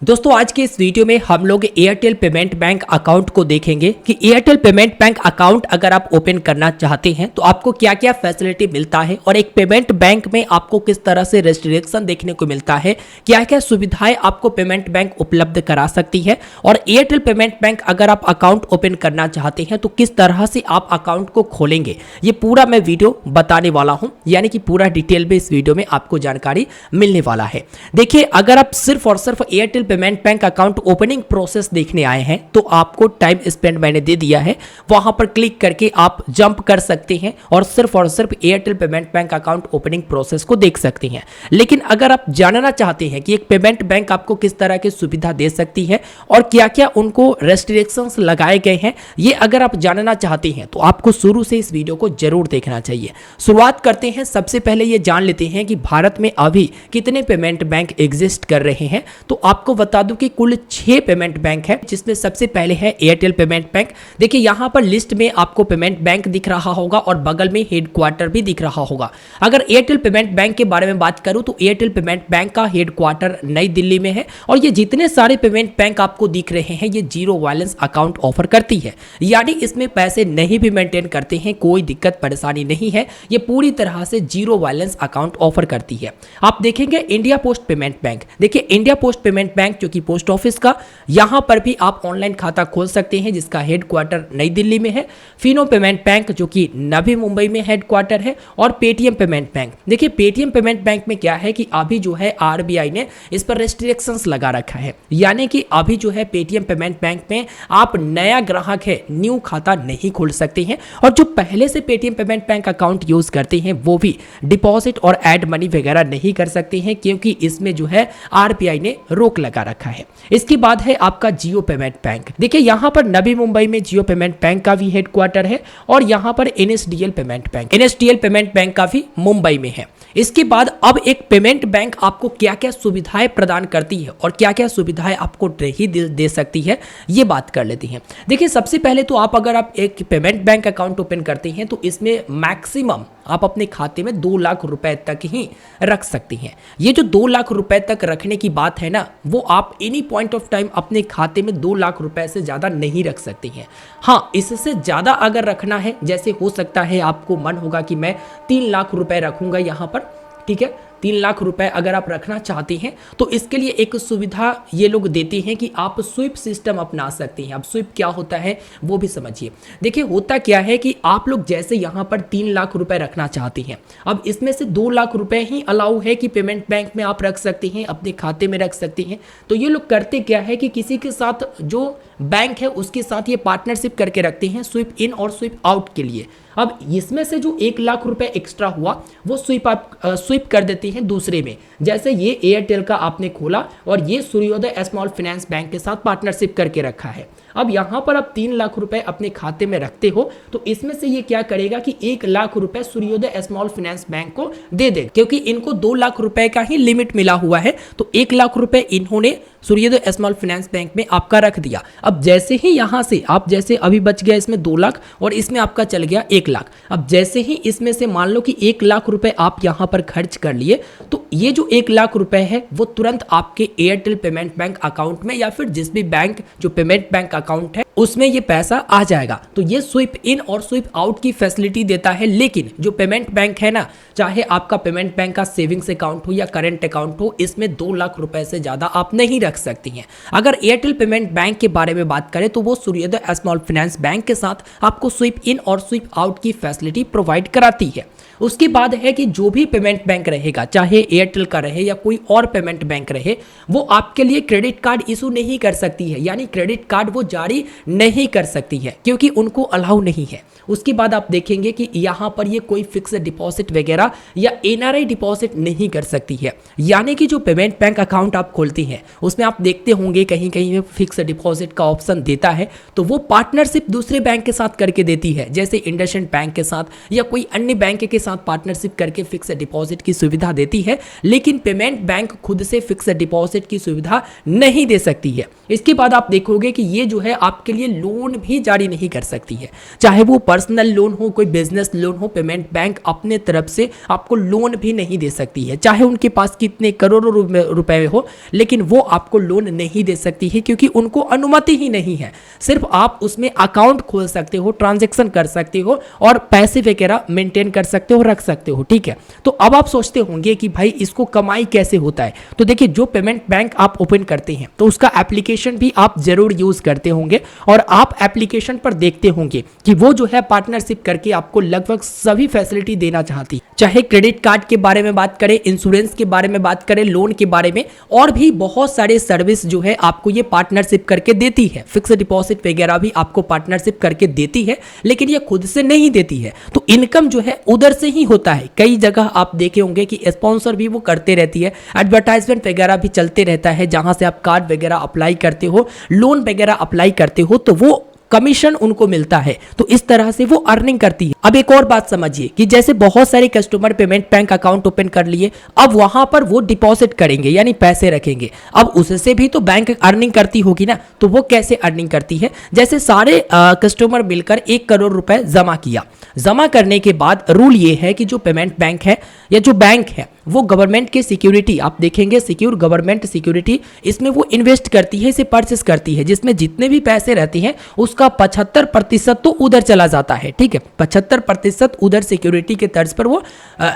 दोस्तों आज के इस वीडियो में हम लोग एयरटेल पेमेंट बैंक अकाउंट को देखेंगे कि एयरटेल पेमेंट बैंक अकाउंट अगर आप ओपन करना चाहते हैं तो आपको क्या क्या फैसिलिटी मिलता है और एक पेमेंट बैंक में आपको किस तरह से रेस्ट्रिक्शन देखने को मिलता है, क्या क्या सुविधाएं आपको पेमेंट बैंक उपलब्ध करा सकती है और एयरटेल पेमेंट बैंक अगर आप अकाउंट ओपन करना चाहते हैं तो किस तरह से आप अकाउंट को खोलेंगे, ये पूरा मैं वीडियो बताने वाला हूं। यानी कि पूरा डिटेल में इस वीडियो में आपको जानकारी मिलने वाला है। देखिए, अगर आप सिर्फ और सिर्फ Airtel payment bank account opening process देखने आए हैं तो आपको टाइम स्पेंड मैंने दे दिया है, वहां पर क्लिक करके आप जंप कर सकते हैं और सिर्फ Airtel payment bank account opening process को देख सकते हैं। लेकिन अगर आप जानना चाहते हैं कि एक पेमेंट बैंक आपको किस तरह की सुविधा दे सकती है और क्या क्या उनको रेस्ट्रिक्शंस लगाए गए हैं, ये अगर आप जानना चाहते हैं तो आपको शुरू से इस वीडियो को जरूर देखना चाहिए। शुरुआत करते हैं, सबसे पहले ये जान लेते हैं कि भारत में अभी कितने पेमेंट बैंक एग्जिस्ट कर रहे हैं। तो आपको बता दूं कि कुल 6 पेमेंट बैंक है, जिसमें सबसे पहले है एयरटेल पेमेंट बैंक। देखिए यहां पर लिस्ट में आपको पेमेंट बैंक दिख रहा होगा और बगल में हेडक्वार्टर भी दिख रहा होगा। अगर एयरटेल पेमेंट बैंक के बारे में बात करूं तो एयरटेल पेमेंट बैंक का हेडक्वार्टर नई दिल्ली में है और ये जितने सारे पेमेंट बैंक आपको दिख रहे हैं ये जीरो बैलेंस अकाउंट ऑफर करती है, यानी इसमें पैसे नहीं भी मेंटेन करते हैं, कोई दिक्कत परेशानी नहीं है, ये पूरी तरह से जीरो बैलेंस अकाउंट ऑफर करती है। आप देखेंगे इंडिया पोस्ट पेमेंट बैंक, देखिए इंडिया पोस्ट पेमेंट बैंक जो कि पोस्ट ऑफिस का, यहां पर भी आप ऑनलाइन खाता खोल सकते हैं जिसका हेडक्वार्टर नई दिल्ली में है। फिनो पेमेंट बैंक जो कि नवी मुंबई में हेडक्वार्टर है और पेटीएम पेमेंट बैंक। देखिए पेटीएम पेमेंट बैंक में क्या है कि अभी जो है आरबीआई ने इस पर रेस्ट्रिक्शंस लगा रखा है, यानी कि अभी जो है पेटीएम पेमेंट बैंक में आप नया ग्राहक है न्यू खाता नहीं खोल सकते हैं और जो पहले से Paytm payment bank account use करते हैं वो भी डिपॉजिट और ऐड मनी वगैरह नहीं कर सकते हैं, क्योंकि इसमें जो है आरबीआई ने रोक लगा रखा है। इसके बाद है आपका जियो पेमेंट बैंक। देखिए यहां पर नवी मुंबई में जियो पेमेंट बैंक का भी हेडक्वार्टर है और यहां पर एनएसडीएल पेमेंट बैंक का भी मुंबई में है। इसके बाद अब एक पेमेंट बैंक आपको क्या क्या सुविधाएं प्रदान करती है और क्या क्या सुविधाएं आपको नहीं दे सकती है, ये बात कर लेते हैं। देखिए सबसे पहले तो अगर आप एक पेमेंट बैंक अकाउंट ओपन करते हैं तो इसमें मैक्सिमम आप अपने खाते में 2 लाख रुपए तक ही रख सकते हैं। ये जो 2 लाख रुपए तक रखने की बात है ना, वो आप एनी पॉइंट ऑफ टाइम अपने खाते में 2 लाख रुपए से ज़्यादा नहीं रख सकते हैं। हाँ, इससे ज़्यादा अगर रखना है, जैसे हो सकता है आपको मन होगा कि मैं 3 लाख रुपए रखूंगा यहाँ पर, ठीक है, 3 लाख रुपए अगर आप रखना चाहते हैं तो इसके लिए एक सुविधा ये लोग देते हैं कि आप स्वीप सिस्टम अपना सकते हैं। अब स्वीप क्या होता है वो भी समझिए। देखिए होता क्या है कि आप लोग जैसे यहाँ पर 3 लाख रुपए रखना चाहते हैं, अब इसमें से 2 लाख रुपए ही अलाउ है कि पेमेंट बैंक में आप रख सकते हैं, अपने खाते में रख सकते हैं। तो ये लोग करते क्या है कि किसी के साथ जो बैंक है उसके साथ ये पार्टनरशिप करके रखते हैं स्वीप इन और स्वीप आउट के लिए। अब इसमें से जो 1 लाख रुपए एक्स्ट्रा हुआ वो स्वीप कर देते हैं दूसरे में। जैसे ये एयरटेल का आपने खोला और ये सूर्योदय स्मॉल फाइनेंस बैंक के साथ पार्टनरशिप करके रखा है। अब यहाँ पर आप 3 लाख रुपए अपने खाते में रखते हो तो इसमें से ये क्या करेगा कि 1 लाख रुपए सूर्योदय स्मॉल फाइनेंस बैंक को दे दे, क्योंकि इनको 2 लाख रुपए का ही लिमिट मिला हुआ है। तो 1 लाख रुपए इन्होंने सूर्योदय स्मॉल फाइनेंस बैंक में आपका रख दिया। अब जैसे ही यहाँ से आप जैसे अभी बच गया इसमें 2 लाख और इसमें आपका चल गया 1 लाख। अब जैसे ही इसमें से मान लो कि 1 लाख रुपए आप यहाँ पर खर्च कर लिए तो ये जो 1 लाख रुपए है वो तुरंत आपके एयरटेल पेमेंट बैंक अकाउंट में या फिर जिस भी बैंक जो पेमेंट बैंक अकाउंट है उसमें ये पैसा आ जाएगा। तो ये स्वीप इन और स्वीप आउट की फैसिलिटी देता है। लेकिन जो पेमेंट बैंक है ना, चाहे आपका पेमेंट बैंक का सेविंग्स अकाउंट हो या करंट अकाउंट हो, इसमें 2 लाख रुपए से ज्यादा आप नहीं रख सकती हैं। अगर एयरटेल पेमेंट बैंक के बारे में बात करें तो वो सूर्योदय स्मॉल फाइनेंस बैंक के साथ आपको स्वीप इन और स्वीप आउट की फैसिलिटी प्रोवाइड कराती है। उसके बाद है कि जो भी पेमेंट बैंक रहेगा, चाहे एयरटेल का रहे या कोई और पेमेंट बैंक रहे, वो आपके लिए क्रेडिट कार्ड इशू नहीं कर सकती है, यानी क्रेडिट कार्ड वो जारी नहीं कर सकती है क्योंकि उनको अलाउ नहीं है। उसके बाद आप देखेंगे कि यहाँ पर ये कोई फिक्स डिपॉजिट वगैरह या एनआरआई डिपॉजिट नहीं कर सकती है, यानी कि जो पेमेंट बैंक अकाउंट आप खोलती हैं उसमें आप देखते होंगे कहीं कहीं फिक्स डिपॉजिट का ऑप्शन देता है, तो वो पार्टनरशिप दूसरे बैंक के साथ करके देती है, जैसे इंडसइंड बैंक के साथ या कोई अन्य बैंक के साथ पार्टनरशिप करके फिक्स डिपॉजिट की सुविधा देती है, लेकिन पेमेंट बैंक खुद से फिक्स डिपॉजिट की सुविधा नहीं दे सकती है। इसके बाद आप देखोगे कि ये जो है आपके लिए लोन भी जारी नहीं कर सकती है, चाहे वो पर्सनल लोन हो, कोई बिजनेस लोन हो, पेमेंट बैंक अपने तरफ से आपको लोन भी नहीं दे सकती है, चाहे उनके पास कितने करोड़ों रुपए हो, लेकिन वो आपको लोन नहीं दे सकती है क्योंकि उनको अनुमति ही नहीं है। सिर्फ आप उसमें अकाउंट खोल सकते हो, ट्रांजैक्शन कर सकते हो और पैसे वगैरह मेंटेन कर सकते हो, रख सकते हो, ठीक है। तो अब आप सोचते होंगे कि भाई इसको कमाई कैसे होता है। तो देखिए, जो पेमेंट बैंक आप ओपन करते हैं तो उसका एप्लीकेशन भी आप जरूर यूज करते होंगे और आप एप्लीकेशन पर देखते होंगे कि वो जो है पार्टनरशिप करके आपको लगभग सभी फैसिलिटी देना चाहती, चाहे क्रेडिट कार्ड के बारे में बात करें, इंश्योरेंस के बारे में बात करें, लोन के बारे में, और भी बहुत सारे सर्विस जो है आपको ये पार्टनरशिप करके देती है। फिक्स डिपॉजिट वगैरह भी आपको पार्टनरशिप करके देती है, लेकिन ये खुद से नहीं देती है। तो इनकम जो है उधर से ही होता है। कई जगह आप देखे होंगे कि स्पॉन्सर भी वो करते रहती है, एडवर्टाइजमेंट वगैरह भी चलते रहता है, जहां से आप कार्ड वगैरह अप्लाई करते हो, लोन वगैरह अप्लाई करते हो, तो वो कमीशन उनको मिलता है। तो इस तरह से वो अर्निंग करती है। अब एक और बात समझिए कि जैसे बहुत सारे customer payment bank account open कर लिए, अब वहां पर वो डिपॉजिट करेंगे यानी पैसे रखेंगे। अब उससे भी तो बैंक अर्निंग करती होगी ना, तो वो कैसे अर्निंग करती है? जैसे सारे कस्टमर मिलकर 1 करोड़ रुपए जमा किया, जमा करने के बाद रूल ये है कि जो पेमेंट बैंक है या जो बैंक है वो गवर्नमेंट की सिक्योरिटी, आप देखेंगे सिक्योर गवर्नमेंट सिक्योरिटी, इसमें वो इन्वेस्ट करती है, इसे परचेस करती है, जिसमें जितने भी पैसे रहते हैं उसका 75% तो उधर चला जाता है, ठीक है। 75% उधर सिक्योरिटी के तर्ज पर वो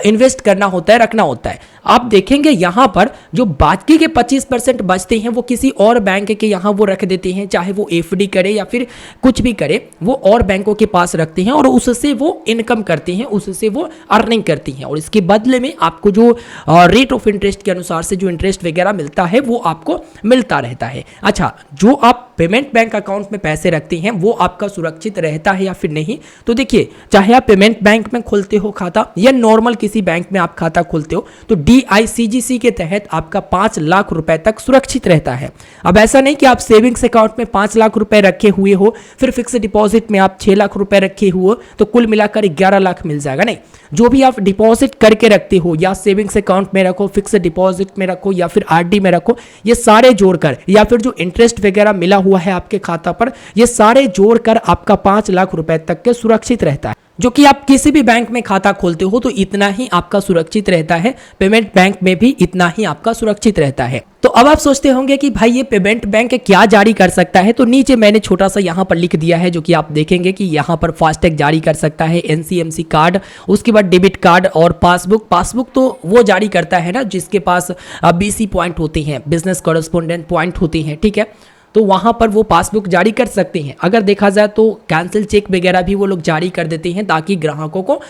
इन्वेस्ट करना होता है, रखना होता है। आप देखेंगे यहाँ पर जो बाकी के 25% बचते हैं वो किसी और बैंक के यहाँ वो रख देते हैं, चाहे वो एफडी करे या फिर कुछ भी करे, वो और बैंकों के पास रखते हैं और उससे वो इनकम करते हैं, उससे वो अर्निंग करती हैं और इसके बदले में आपको जो रेट ऑफ इंटरेस्ट के अनुसार से जो इंटरेस्ट वगैरह मिलता है वो आपको मिलता रहता है। अच्छा, जो आप पेमेंट बैंक अकाउंट में पैसे रखते हैं वो आपका सुरक्षित रहता है या फिर नहीं? तो देखिए, चाहे आप पेमेंट बैंक में खोलते हो खाता या नॉर्मल किसी बैंक में आप खाता खोलते हो, तो DICGC के तहत आपका 5 लाख रुपए तक सुरक्षित रहता है। अब ऐसा नहीं कि आप सेविंग्स अकाउंट में 5 लाख रुपए रखे हुए हो, फिर फिक्स डिपॉजिट में आप 6 लाख रुपए रखे हुए तो कुल मिलाकर 11 लाख मिल जाएगा, नहीं। जो भी आप डिपॉजिट करके रखते हो, या सेविंग्स अकाउंट में रखो, फिक्स डिपॉजिट में रखो या फिर RD में रखो, ये सारे जोड़कर, या फिर जो इंटरेस्ट वगैरह मिला हुआ है आपके खाता पर, ये सारे जोड़कर आपका 5 लाख रुपए तक के सुरक्षित रहता है। जो कि आप किसी भी बैंक में खाता खोलते हो तो इतना ही आपका सुरक्षित रहता है, पेमेंट बैंक में भी इतना ही आपका सुरक्षित रहता है। तो अब आप सोचते होंगे कि भाई ये पेमेंट बैंक क्या जारी कर सकता है, तो नीचे मैंने छोटा सा यहाँ पर लिख दिया है, जो कि आप देखेंगे कि यहाँ पर फास्टैग जारी कर सकता है, NCMC कार्ड, उसके बाद डेबिट कार्ड और पासबुक तो वो जारी करता है ना जिसके पास BC पॉइंट होते हैं, बिजनेस कॉरेस्पोंडेंट पॉइंट होते हैं, ठीक है। तो वहाँ पर वो पासबुक जारी कर सकते हैं। अगर देखा जाए तो कैंसिल चेक वगैरह भी वो लोग जारी कर देते हैं ताकि ग्राहकों को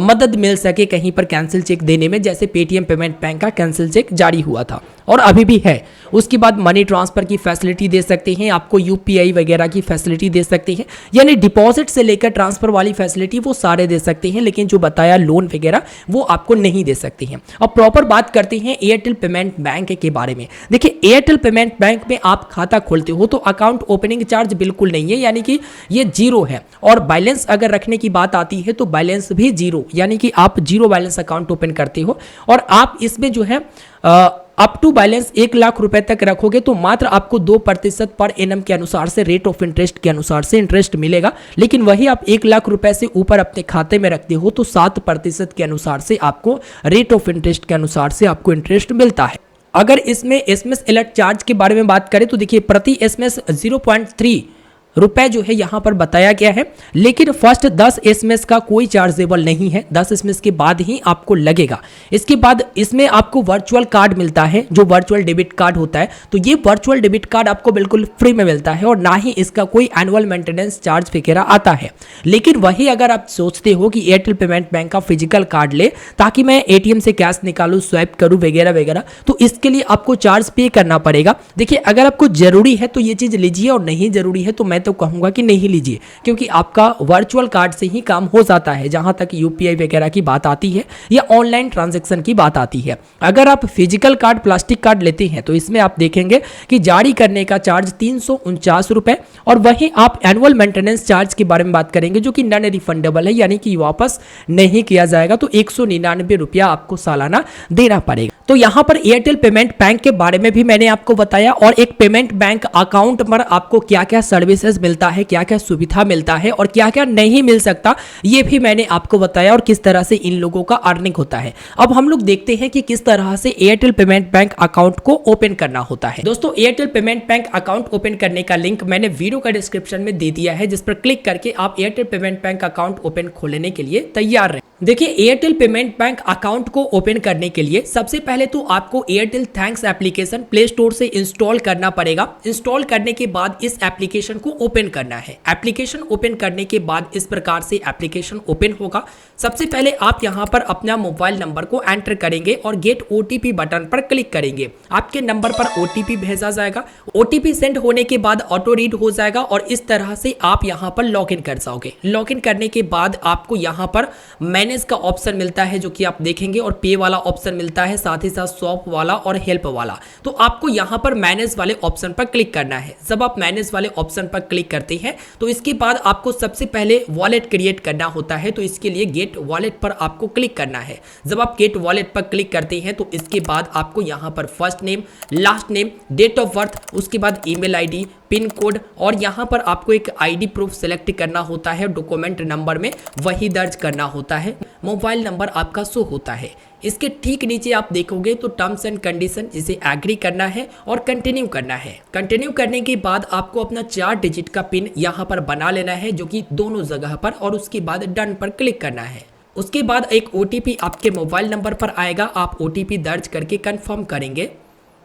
मदद मिल सके कहीं पर कैंसिल चेक देने में, जैसे पेटीएम पेमेंट बैंक का कैंसिल चेक जारी हुआ था और अभी भी है। उसके बाद मनी ट्रांसफर की फैसिलिटी दे सकते हैं, आपको UPI वगैरह की फैसिलिटी दे सकते हैं, यानी डिपॉजिट से लेकर ट्रांसफर वाली फैसिलिटी वो सारे दे सकते हैं, लेकिन जो बताया लोन वगैरह वो आपको नहीं दे सकते हैं। अब प्रॉपर बात करते हैं एयरटेल पेमेंट बैंक के बारे में। देखिए, एयरटेल पेमेंट बैंक में आप खाता खोलते हो तो अकाउंट ओपनिंग चार्ज बिल्कुल नहीं है, यानी कि ये 0 है। और बैलेंस अगर रखने की बात आती है तो बैलेंस भी 0, यानी कि आप 0 बैलेंस अकाउंट ओपन करते हो और आप इसमें जो है अप टू बैलेंस 1 लाख रुपए तक रखोगे तो मात्र आपको 2% पर एनम के अनुसार से, रेट ऑफ इंटरेस्ट के अनुसार से इंटरेस्ट मिलेगा। लेकिन वही आप 1 लाख रुपए से ऊपर अपने खाते में रखते हो तो 7% के अनुसार से आपको, रेट ऑफ इंटरेस्ट के अनुसार से आपको इंटरेस्ट मिलता है। अगर इसमें SMS अलर्ट चार्ज के बारे में बात करें तो देखिए, प्रति SMS 0.3 रुपए जो है यहाँ पर बताया गया है, लेकिन फर्स्ट 10 SMS का कोई चार्जेबल नहीं है, 10 SMS के बाद ही आपको लगेगा। इसके बाद इसमें आपको वर्चुअल कार्ड मिलता है, जो वर्चुअल डेबिट कार्ड होता है, तो ये वर्चुअल डेबिट कार्ड आपको बिल्कुल फ्री में मिलता है और ना ही इसका कोई एनुअल मेंटेनेंस चार्ज वगैरह आता है। लेकिन वही अगर आप सोचते हो कि एयरटेल पेमेंट बैंक का फिजिकल कार्ड ले ताकि मैं ATM से कैश निकालूं, स्वैप करूं वगैरह वगैरह, तो इसके लिए आपको चार्ज पे करना पड़ेगा। देखिए, अगर आपको जरूरी है तो ये चीज लीजिए और नहीं जरूरी है तो मैं तो कहूँगा कि नहीं लीजिए, क्योंकि आपका वर्चुअल कार्ड से ही काम हो जाता है जहाँ तक यूपीआई वगैरह की बात आती है या ऑनलाइन ट्रांजैक्शन की बात आती है। अगर आप फिजिकल कार्ड, प्लास्टिक कार्ड लेते हैं तो इसमें आप देखेंगे कि जारी करने का चार्ज 349 रुपये, और वहीं आप एनुअल मेंटेनेंस चार्ज के बारे में बात करेंगे जो कि नॉन रिफंडेबल है, यानी कि वापस नहीं किया जाएगा, तो 199 रुपया आपको सालाना देना पड़ेगा। तो यहाँ पर एयरटेल पेमेंट बैंक के बारे में भी मैंने आपको बताया, और एक पेमेंट बैंक अकाउंट पर आपको क्या क्या सर्विसेज मिलता है, क्या क्या सुविधा मिलता है और क्या क्या नहीं मिल सकता, ये भी मैंने आपको बताया, और किस तरह से इन लोगों का अर्निंग होता है। अब हम लोग देखते हैं कि किस तरह से एयरटेल पेमेंट बैंक अकाउंट को ओपन करना होता है। दोस्तों, Airtel payment bank account open करने का लिंक मैंने वीडियो का डिस्क्रिप्शन में दे दिया है, जिस पर क्लिक करके आप Airtel payment bank account open खोलने के लिए तैयार रहें। देखिए, एयरटेल पेमेंट बैंक अकाउंट को ओपन करने के लिए सबसे पहले तो आपको Airtel thanks application play store से इंस्टॉल करना पड़ेगा। इंस्टॉल करने के बाद इस एप्लीकेशन को ओपन करना है। एप्लीकेशन ओपन करने के बाद इस प्रकार से एप्लीकेशन ओपन होगा। सबसे पहले आप यहां पर अपना मोबाइल नंबर को एंटर करेंगे और गेट ओटीपी बटन पर क्लिक करेंगे। आपके नंबर पर ओटीपी भेजा जाएगा। ओटीपी सेंड होने के बाद ऑटो रीड हो जाएगा और इस तरह से आप यहां पर लॉगिन कर जाओगे। लॉगिन करने के बाद आपको यहां पर मैनेज का ऑप्शन मिलता है जो कि आप देखेंगे, और पे वाला ऑप्शन मिलता है, साथ ही साथ शॉप वाला और हेल्प वाला। तो आपको यहां पर मैनेज वाले ऑप्शन पर क्लिक करना है। जब आप मैनेज वाले ऑप्शन पर क्लिक करते हैं तो इसके बाद आपको सबसे पहले वॉलेट क्रिएट करना होता है। तो इसके लिए गेट वॉलेट पर आपको क्लिक करना है। जब आप गेट वॉलेट पर क्लिक करते हैं तो इसके बाद आपको यहां पर first name, last name, date of birth, उसके बाद ईमेल आईडी, पिन कोड, और यहां पर आपको एक आईडी प्रूफ सेलेक्ट करना होता है। डॉक्यूमेंट नंबर में वही दर्ज करना होता है। मोबाइल नंबर आपका शो होता है। इसके ठीक नीचे आप देखोगे तो टर्म्स एंड कंडीशन, जिसे एग्री करना है और कंटिन्यू करना है। कंटिन्यू करने के बाद आपको अपना 4 डिजिट का पिन यहां पर बना लेना है, जो कि दोनों जगह पर, और उसके बाद डन पर क्लिक करना है। उसके बाद एक ओटीपी आपके मोबाइल नंबर पर आएगा। आप ओटीपी दर्ज करके कंफर्म करेंगे।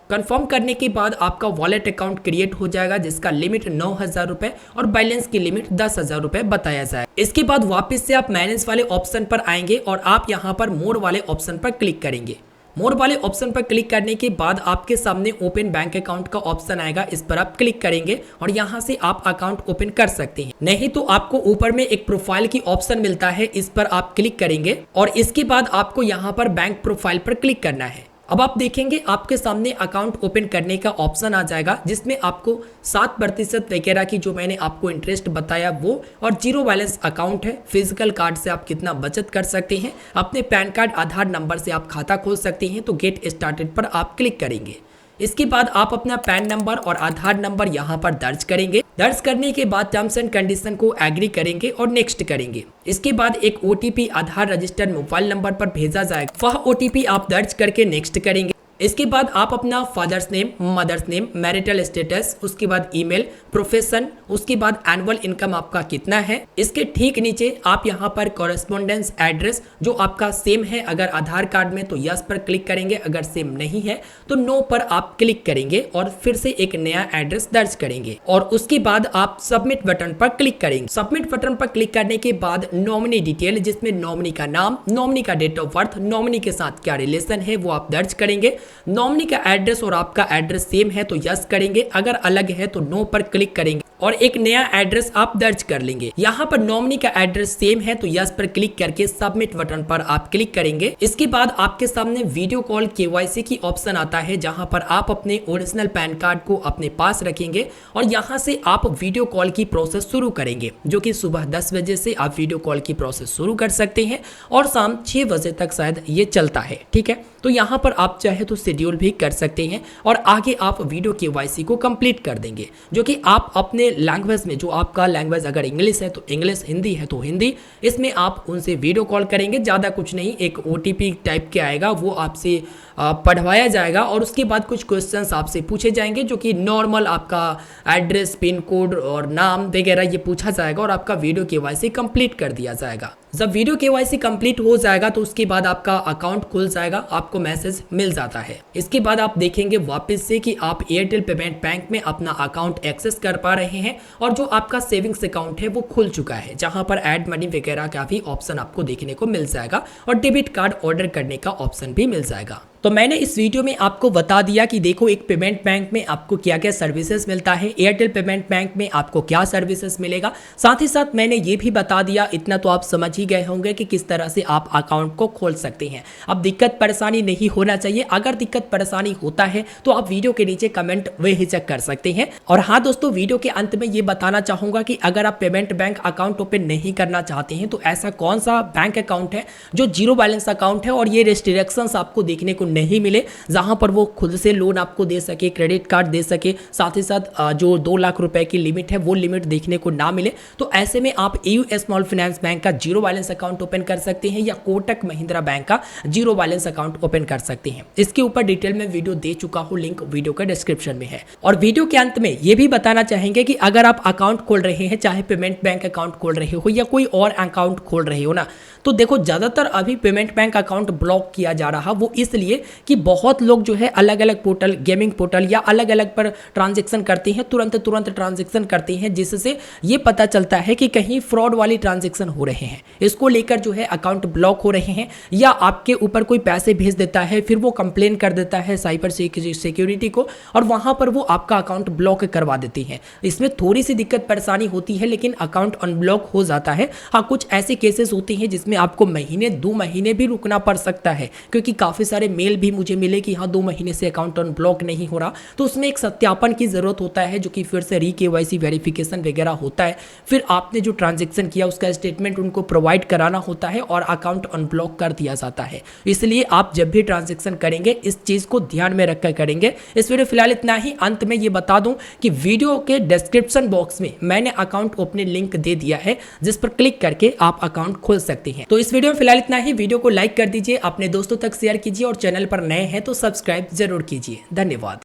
कंफर्म करने के बाद आपका वॉलेट अकाउंट क्रिएट हो जाएगा, जिसका लिमिट 9,000 रुपए और बैलेंस की लिमिट 10,000 रुपए बताया जाए। इसके बाद वापस से आप मैनेज वाले ऑप्शन पर आएंगे और आप यहां पर मोर वाले ऑप्शन पर क्लिक करेंगे। मोर वाले ऑप्शन पर क्लिक करने के बाद आपके सामने ओपन बैंक अकाउंट का ऑप्शन आएगा। इस पर आप क्लिक करेंगे और यहां से आप अकाउंट ओपन कर सकते हैं। नहीं तो आपको ऊपर में एक प्रोफाइल की ऑप्शन मिलता है, इस पर आप क्लिक करेंगे और इसके बाद आपको यहां पर बैंक प्रोफाइल पर क्लिक करना है। अब आप देखेंगे आपके सामने अकाउंट ओपन करने का ऑप्शन आ जाएगा, जिसमें आपको 7% वगैरह की जो मैंने आपको इंटरेस्ट बताया वो, और 0 बैलेंस अकाउंट है। फिजिकल कार्ड से आप कितना बचत कर सकते हैं, अपने पैन कार्ड, आधार नंबर से आप खाता खोल सकते हैं। तो गेट स्टार्टेड पर आप क्लिक करेंगे। इसके बाद आप अपना पैन नंबर और आधार नंबर यहाँ पर दर्ज करेंगे। दर्ज करने के बाद टर्म्स एंड कंडीशन को एग्री करेंगे और नेक्स्ट करेंगे। इसके बाद एक ओटीपी आधार रजिस्टर्ड मोबाइल नंबर पर भेजा जाएगा। वह ओटीपी आप दर्ज करके नेक्स्ट करेंगे। इसके बाद आप अपना father's name, mother's name, marital status, उसके बाद ईमेल, प्रोफेशन, उसके बाद एनुअल इनकम आपका कितना है, इसके ठीक नीचे आप यहाँ पर कॉरेस्पॉन्डेंस एड्रेस जो आपका सेम है, अगर आधार कार्ड में तो यस पर क्लिक करेंगे, अगर सेम नहीं है तो नो पर आप क्लिक करेंगे और फिर से एक नया एड्रेस दर्ज करेंगे। और उसके बाद आप सबमिट बटन पर क्लिक करेंगे। सबमिट बटन पर क्लिक करने के बाद नॉमिनी डिटेल, जिसमें नॉमिनी का नाम, नॉमिनी का डेट ऑफ बर्थ, नॉमिनी के साथ क्या रिलेशन है वो आप दर्ज करेंगे। नॉमिनी का एड्रेस और आपका एड्रेस सेम है तो यस करेंगे, अगर अलग है तो नो पर क्लिक करेंगे और एक नया एड्रेस आप दर्ज कर लेंगे। यहाँ पर नॉमिनी का एड्रेस सेम है तो यस पर क्लिक करके सबमिट बटन पर आप क्लिक करेंगे। इसके बाद आपके सामने वीडियो कॉल केवाईसी की ऑप्शन आता है, जहां पर आप अपने ओरिजिनल पैन कार्ड को अपने पास रखेंगे और यहां से आप वीडियो कॉल की प्रोसेस शुरू करेंगे, जो कि सुबह 10 बजे से आप वीडियो कॉल की प्रोसेस शुरू कर सकते हैं और शाम 6 बजे तक शायद ये चलता है। ठीक है, तो यहाँ पर आप चाहे तो शेड्यूल भी कर सकते हैं और आगे आप वीडियो केवाईसी को कंप्लीट कर देंगे, जो कि आप अपने लैंग्वेज में, जो आपका लैंग्वेज अगर इंग्लिश है तो इंग्लिश, हिंदी है तो हिंदी, इसमें आप उनसे वीडियो कॉल करेंगे। ज़्यादा कुछ नहीं, एक ओटीपी टाइप के आएगा, वो आपसे पढ़वाया जाएगा और उसके बाद कुछ क्वेश्चंस आपसे पूछे जाएंगे, जो कि नॉर्मल आपका एड्रेस, पिन कोड और नाम वगैरह ये पूछा जाएगा और आपका वीडियो केवाईसी कंप्लीट कर दिया जाएगा। जब वीडियो केवाईसी कंप्लीट हो जाएगा तो उसके बाद आपका अकाउंट खुल जाएगा, आपको मैसेज मिल जाता है। इसके बाद आप देखेंगे वापस से कि आप एयरटेल पेमेंट बैंक में अपना अकाउंट एक्सेस कर पा रहे हैं और जो आपका सेविंग्स अकाउंट है वो खुल चुका है, जहां पर ऐड मनी वगैरह का भी ऑप्शन आपको देखने को मिल जाएगा और डेबिट कार्ड ऑर्डर करने का ऑप्शन भी मिल जाएगा। तो मैंने इस वीडियो में आपको बता दिया कि देखो एक पेमेंट बैंक में आपको क्या क्या सर्विसेज मिलता है, एयरटेल पेमेंट बैंक में आपको क्या सर्विसेज मिलेगा। साथ ही साथ मैंने ये भी बता दिया, इतना तो आप समझ ही गए होंगे कि किस तरह से आप अकाउंट को खोल सकते हैं। अब दिक्कत परेशानी नहीं होना चाहिए, अगर दिक्कत परेशानी होता है तो आप वीडियो के नीचे कमेंट बेहिचक कर सकते हैं। और हाँ दोस्तों, वीडियो के अंत में ये बताना चाहूंगा कि अगर आप पेमेंट बैंक अकाउंट ओपन नहीं करना चाहते हैं तो ऐसा कौन सा बैंक अकाउंट है जो जीरो बैलेंस अकाउंट है और ये रेस्ट्रिक्शंस आपको देखने को नहीं मिले, जहां पर वो खुद से लोन आपको दे सके, क्रेडिट कार्ड दे सके, साथ ही साथ जो 2 लाख रुपए की लिमिट है वो लिमिट देखने को ना मिले। तो ऐसे में आप एयू स्मॉल फाइनेंस बैंक का जीरो बैलेंस अकाउंट ओपन कर सकते हैं या कोटक महिंद्रा बैंक का जीरो बैलेंस अकाउंट ओपन कर सकते हैं। इसके ऊपर डिटेल में वीडियो दे चुका हूं, लिंक वीडियो के डिस्क्रिप्शन में है। और वीडियो के अंत में ये भी बताना चाहेंगे कि अगर आप अकाउंट खोल रहे हैं, चाहे पेमेंट बैंक अकाउंट खोल रहे हो या कोई और अकाउंट खोल रहे हो ना, तो देखो ज्यादातर अभी पेमेंट बैंक अकाउंट ब्लॉक किया जा रहा, वो इसलिए कि बहुत लोग जो है अलग अलग पोर्टल, गेमिंग पोर्टल या अलग अलग पर ट्रांजैक्शन करते हैं, तुरंत ट्रांजैक्शन करते हैं, जिससे ये पता चलता है कि कहीं फ्रॉड वाली ट्रांजैक्शन हो रहे हैं। इसको लेकर जो है अकाउंट ब्लॉक हो रहे हैं, या आपके ऊपर कोई पैसे भेज देता है, फिर वो कंप्लेन कर देता है साइबर सिक्योरिटी को और वहां पर वो आपका अकाउंट ब्लॉक करवा देती है। इसमें थोड़ी सी दिक्कत परेशानी होती है, लेकिन अकाउंट अनब्लॉक हो जाता है। हाँ, कुछ ऐसे केसेस होते हैं जिसमें आपको महीने 2 महीने भी रुकना पड़ सकता है, क्योंकि काफी सारे मेल भी मुझे मिले कि हाँ 2 महीने से अकाउंट अनब्लॉक नहीं हो रहा। तो उसमें एक सत्यापन की जरूरत होता है, जो कि फिर से री-केवाईसी वेरिफिकेशन वगैरह होता है, फिर आपने जो ट्रांजैक्शन किया उसका स्टेटमेंट उनको प्रोवाइड कराना होता है और अकाउंट अनब्लॉक कर दिया जाता है। इसलिए आप जब भी ट्रांजैक्शन करेंगे इस चीज को ध्यान में रखकर करेंगे। इस वीडियो फिलहाल इतना ही। अंत में ये बता दूं कि वीडियो के डिस्क्रिप्शन बॉक्स में मैंने अकाउंट ओपनिंग लिंक दे दिया है, जिस पर क्लिक करके आप अकाउंट खोल सकते हैं। तो इस वीडियो में फिलहाल इतना ही। वीडियो को लाइक कर दीजिए, अपने दोस्तों तक शेयर कीजिए और चैनल पर नए हैं तो सब्सक्राइब जरूर कीजिए। धन्यवाद।